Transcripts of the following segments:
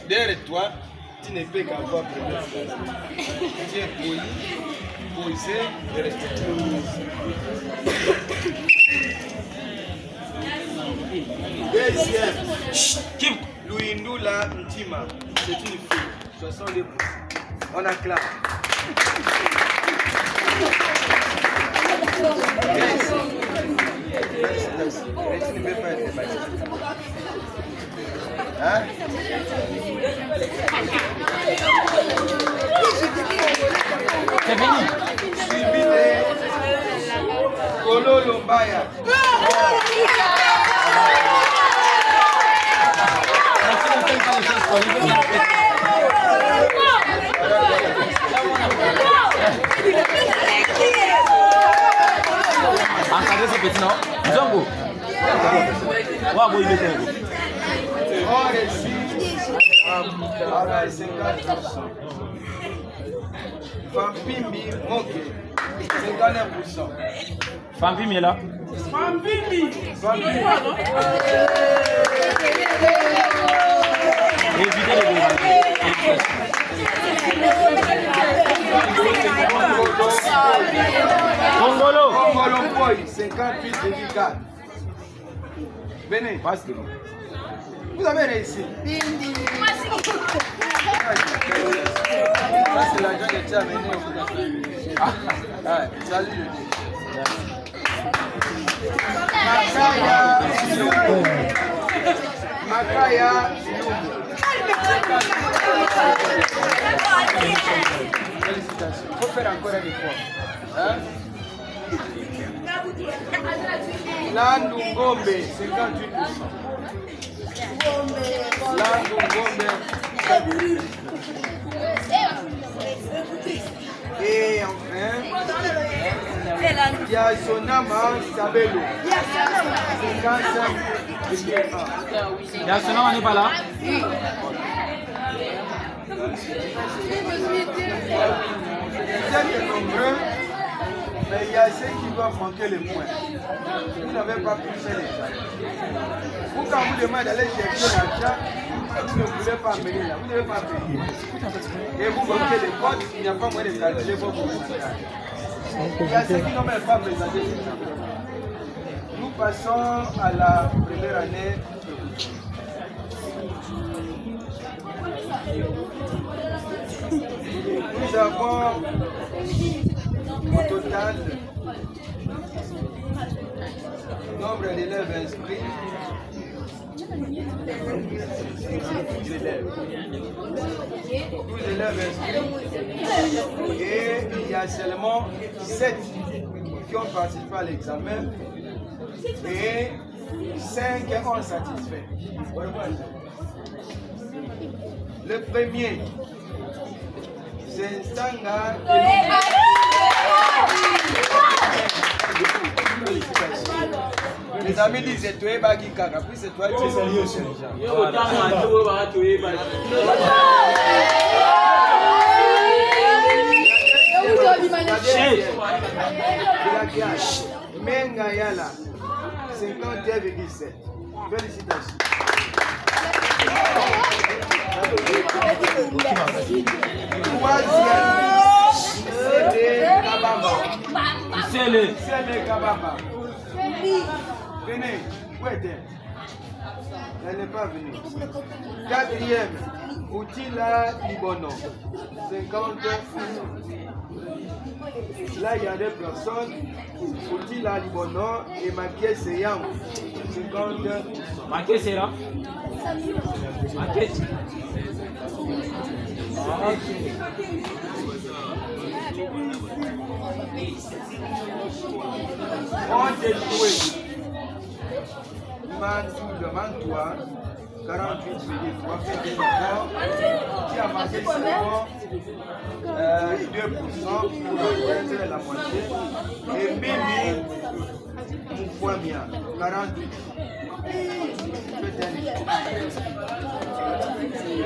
Derrière toi, tu ne peux qu'avoir première phrase. Tu es poli, posé et respectueux. Deuxième, Louindula Ntima, c'est une fille, 62%. On acclame. Tu ne peux pas être débattu. Hein? C'est fini. Suivi de Kolo Lombaya. Encadrez ce petit, non? Zongo. Waouh, il est terrible. On réussit à 50%. Fampimbi Moke, 59%. Fampim est là. Évitez les deux. Congolo. Congolo Boy, 58,4. Venez. Vous avez réussi. Ça, c'est l'argent que tu as amené au bout. Salut. Makaya. Félicitations. Il faut faire encore un effort. Hein? Landu Ngombe, 58%. Landu Ngombe. Et enfin, Yasonama Sabelo, 55,1. Yasonama n'est pas là. Vous êtes nombreux, mais il y a ceux qui doivent manquer les points. Vous n'avez pas pu faire les gens. Vous, quand vous demandez d'aller chercher l'argent, vous ne voulez pas amener là, vous ne devez pas payer. Et vous manquez les codes, il n'y a pas moyen de calculer votre pourcentage. Il y a ceux qui n'ont même pas présenté ces gens. Nous passons à la première année. Nous avons au total nombre d'élèves inscrits. 12 élèves inscrits. Et il y a seulement 7 qui ont participé à l'examen et 5 ont satisfait. Le premier, c'est Stanga. Les amis disent tu es bagi kaka, puis c'est toi qui es sérieux. Menga Yala, 51,7. Félicitations. Troisième, c'est Kabamba. C'est le. Kabamba. Venez, où est-elle? Elle n'est pas venue. Quatrième, Outila Libono, 50. Là, il y a des personnes, Outila Libono et Makie Seyam, 50. Makie c'est là. Makie. On déjoué. Mantoua, 48,3, qui a marqué seulement 2% pour atteindre la moitié. Et Mimi Moufouamia, 48.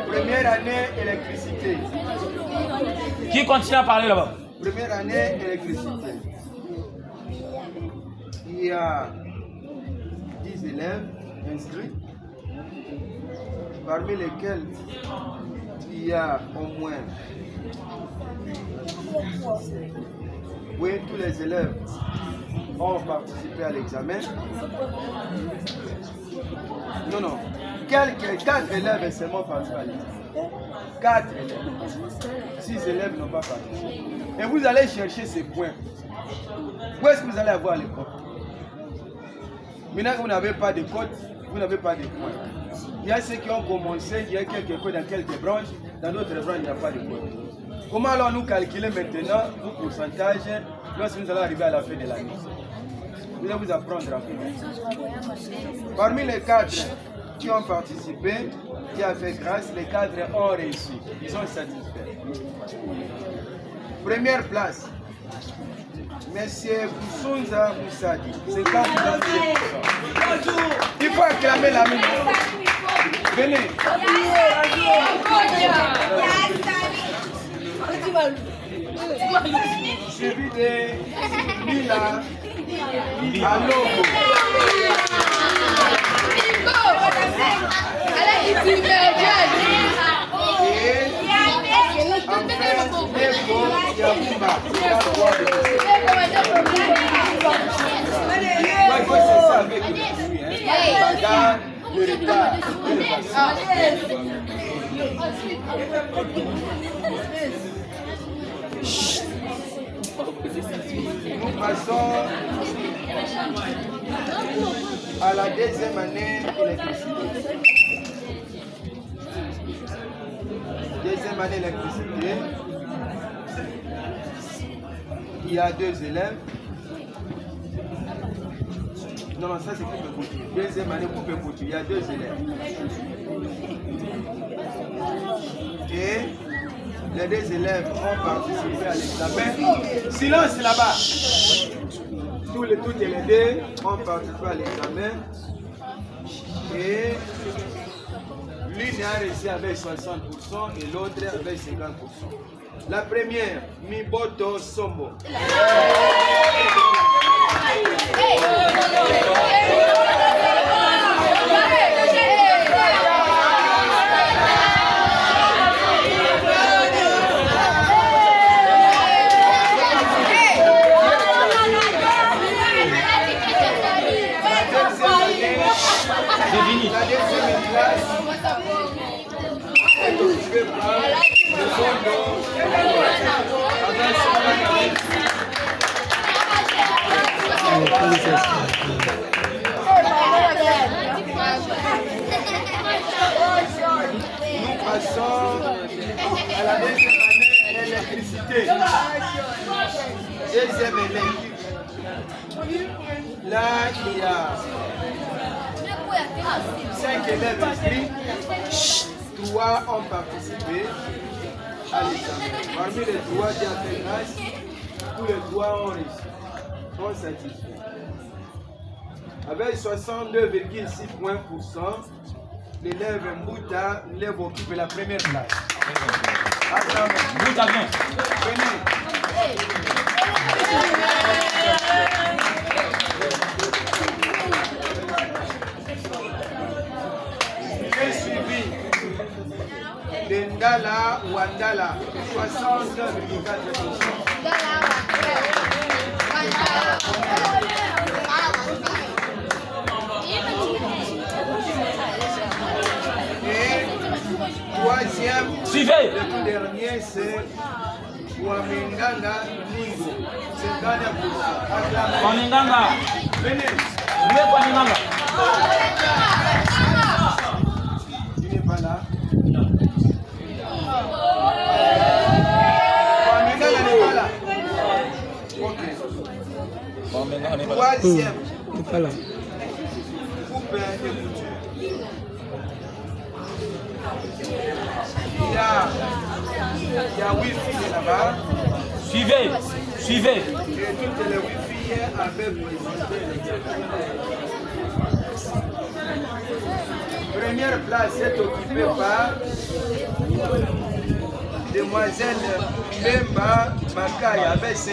Première année électricité. Qui continue à parler là-bas? Première année électricité. Il y a 10 élèves inscrits. parmi lesquels il y a au moins, oui, tous les élèves ont participé à l'examen. Non. Quelques 4 élèves seulement participé à l'examen. 4 élèves. 6 élèves n'ont pas participé. Et vous allez chercher ces points. Où est-ce que vous allez avoir les points? Maintenant que vous n'avez pas de code, vous n'avez pas de points. Il y a ceux qui ont commencé, il y a quelques codes dans quelques branches, dans d'autres branches, il n'y a pas de code. Comment allons nous calculer maintenant vos pourcentages lorsque nous allons arriver à la fin de l'année? Je vais vous apprendre rapidement. Parmi les 4 qui ont participé, qui ont fait grâce, les 4 ont réussi. Ils sont satisfaits. Première place, Monsieur Boussounza Moussadi, 50%. Il faut acclamer la main. Venez. Suivi de Lila Aloko. Nous passons à la deuxième année électricité. Deuxième année électricité. Il y a 2 élèves. Non, ça c'est coupe couture. Deuxième année coupe couture. Il y a 2 élèves. Et les 2 élèves ont participé à l'examen. Silence là-bas. Toutes les 2 ont participé à l'examen. Et l'une a réussi avec 60% et l'autre avec 50%. La première, Miboto Sombo. La deuxième classe, nous passons à la deuxième année électricité. Deuxième élève. Là, il y a 5 élèves inscrits, 3 ont participé à l'examen. Parmi les 3 qui ont fait grâce, tous les 3 ont réussi, sont satisfaits. Avec 62,6 points %, l'élève Mbouta occupe la première place. Mbouta, viens. Venez. Suivi de Ndala Wandala, 60,4%. Et troisième, suivez. le tout dernier, c'est Wamenganga Ningo, 51%. Wamenganga. Venez. Wamenganga. Tu n'es pas là. Wamenganga n'est pas là. Ok. Wamenganga n'est pas là. Troisième. N'est pas là. Coupe de couture. Il y a 8 filles là-bas. Suivez. Suivez. Et toutes les 8 filles avaient présenté l'examen. Première place est occupée par Demoiselle Mbemba Makaya avec 55,3%.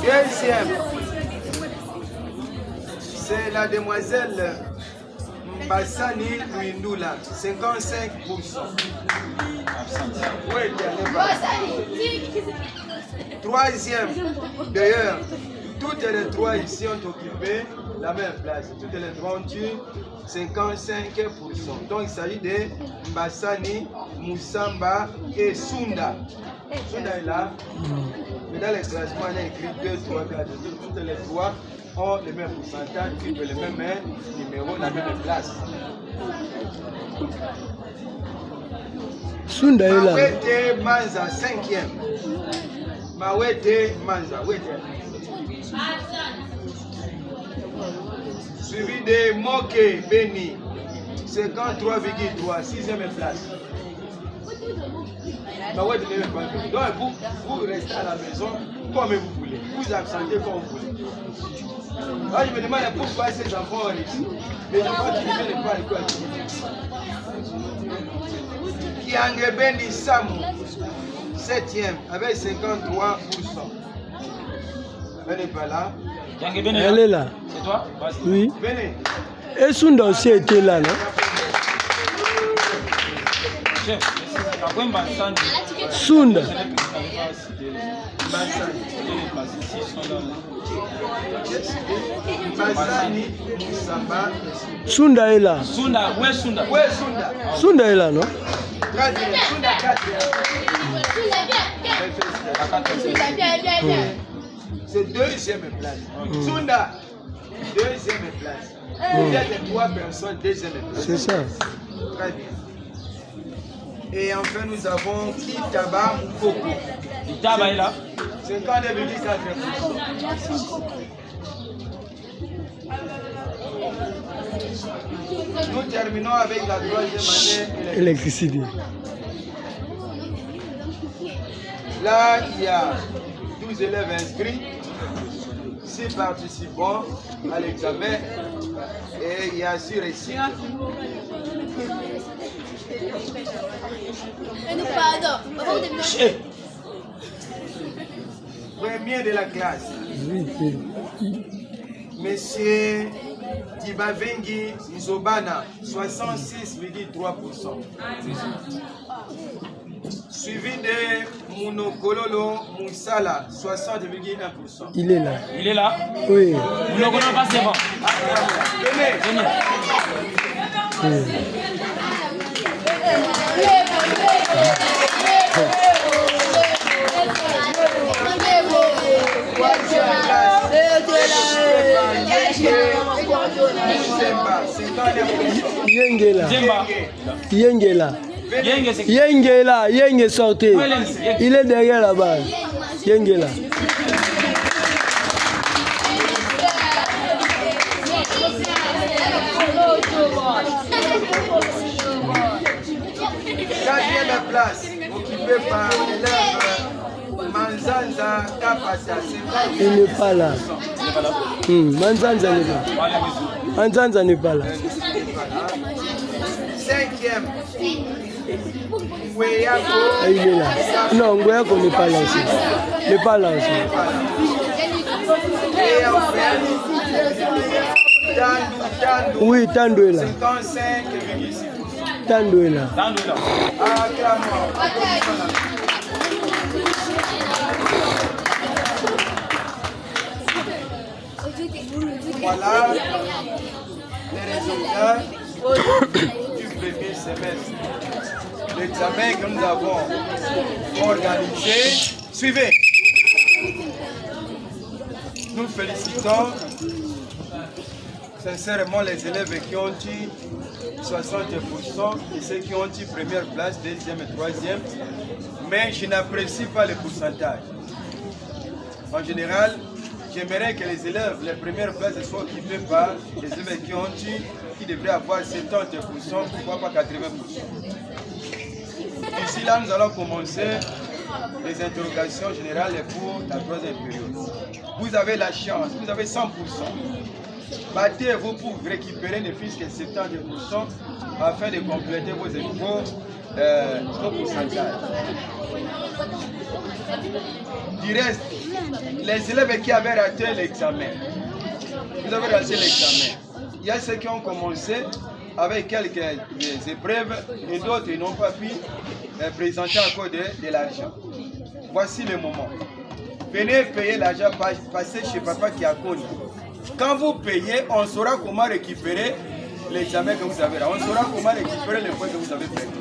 Deuxième, c'est la demoiselle Mbassani Luindula, 55%. Oui, troisième, d'ailleurs, toutes les trois ici ont occupé la même place. Toutes les trois ont eu 55%. Donc il s'agit de Mbassani, Moussamba et Sunda. Sunda est là. Mais dans les classements, on a écrit 2, 3, 4. Toutes les trois ont le même pourcentage, occupent le même numéro, la même place. Sunda est là. Mawete Manza, 5e. Mawete Manza, suivi de Moke Beni, 53,3, 6e place. Mawete ne veut pas. Donc vous restez à la maison comme vous voulez. Vous absentez comme vous voulez. Alors je me demande pourquoi ces enfants sont ici. Les enfants qui ne viennent pas à l'école. Kiangebeni Samu, 7e, avec 53%. Elle n'est pas là. Elle est là. C'est toi? Oui. Venez. Et Sunda aussi était là, non? Sunda. Sunda est là. Sunda, où est Sunda? Où est Sunda? Sunda est là, non? Sunda 4e. C'est 2e place. Sunda, 2e place. Vous êtes 3 personnes, 2e place. C'est ça. Très bien. Et enfin, nous avons Kitaba Mukoko. Kitaba est là. 52,4%. Nous terminons avec la 3e année électricité. Là, il y a 12 élèves inscrits, 6 participants à l'examen et il y a 6 récits. Premier de la classe, Monsieur Tibavengi Nzobana, 66,3%. Suivi de Munokololo Moussala, 60,1%. Il est là. Il est là? Oui. Munokololo passe devant. Venez. Oui. Yengela. Yengela. Yengela. Yenge sortez. Il est derrière là-bas. Yengela. Quatrième place, occupée par l'élève Manzanza Kapasa. Il n'est pas là. Manzanza n'est pas là. Manzanza n'est pas là. 5e, Nguyako. Il est là. Non, Nguyako n'est pas là aussi. N'est pas là aussi. Et enfin, Tandu. Oui, Tandu est là. 55,6%. Tandu est là. Voilà les résultats du premier semestre. L'examen que nous avons organisé. Suivez. Nous félicitons sincèrement les élèves qui ont eu 60% et ceux qui ont eu première place, deuxième et troisième. Mais je n'apprécie pas le pourcentage. En général, j'aimerais que les élèves, les premières places soient occupées par les élèves qui ont eu, qui devraient avoir 70%, pourquoi pas 80%. Ici, là, nous allons commencer les interrogations générales pour la troisième période. Vous avez la chance, vous avez 100%. Battez-vous pour récupérer ne fût que 70% afin de compléter vos pourcentage. Du reste, les élèves qui avaient raté l'examen, ils avaient raté l'examen. Il y a ceux qui ont commencé avec quelques épreuves et d'autres n'ont pas pu présenter encore de l'argent. Voici le moment. Venez payer l'argent, passez chez Papa Kiakoni. Quand vous payez, on saura comment récupérer l'examen que vous avez là. On saura comment récupérer les points que vous avez perdus.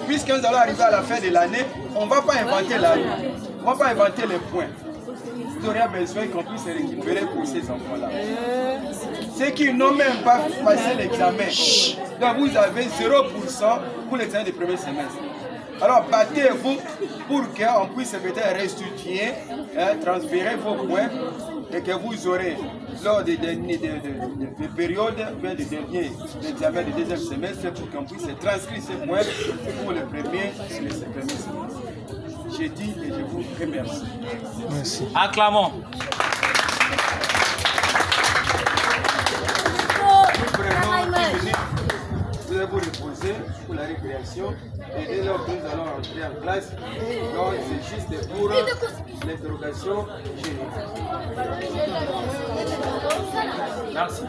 Puisque nous allons arriver à la fin de l'année, on ne va pas inventer la rue. On ne va pas inventer les points. Vous aurez besoin qu'on puisse récupérer pour ces enfants-là. Ceux qui n'ont même pas passé l'examen, donc vous avez 0% pour l'examen du premier semestre. Alors battez-vous pour qu'on puisse peut-être restituer, transférer vos points et que vous aurez lors des périodes, bien des derniers examens du deuxième semestre pour qu'on puisse transcrire ces points pour le premier et le second semestre. J'ai dit et je vous remercie. Merci. Acclamons. Vous allez vous reposer pour la récréation et dès lors que nous allons entrer en classe, donc c'est juste pour l'interrogation générale. Merci.